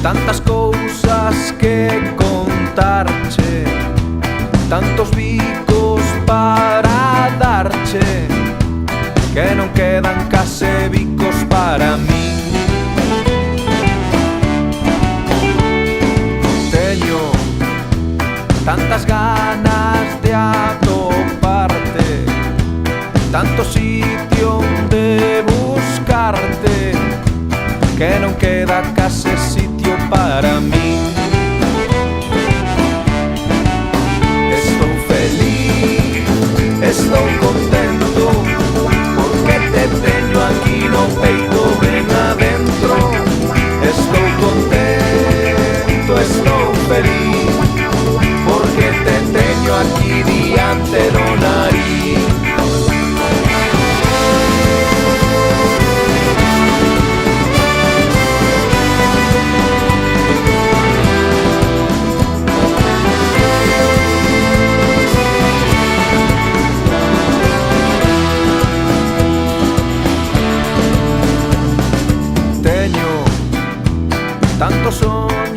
tantas cousas que contarche, tantos bicos para darche, que non quedan case bicos para mí. Teño tantas ganas de atoparte, tanto sitio onde buscarte, que non queda case sitio para mí. Estou feliz, estou contento, porque te teño aquí no peito ben adentro. Estou contento, estou feliz, porque te teño aquí diante do nariz. Tantos son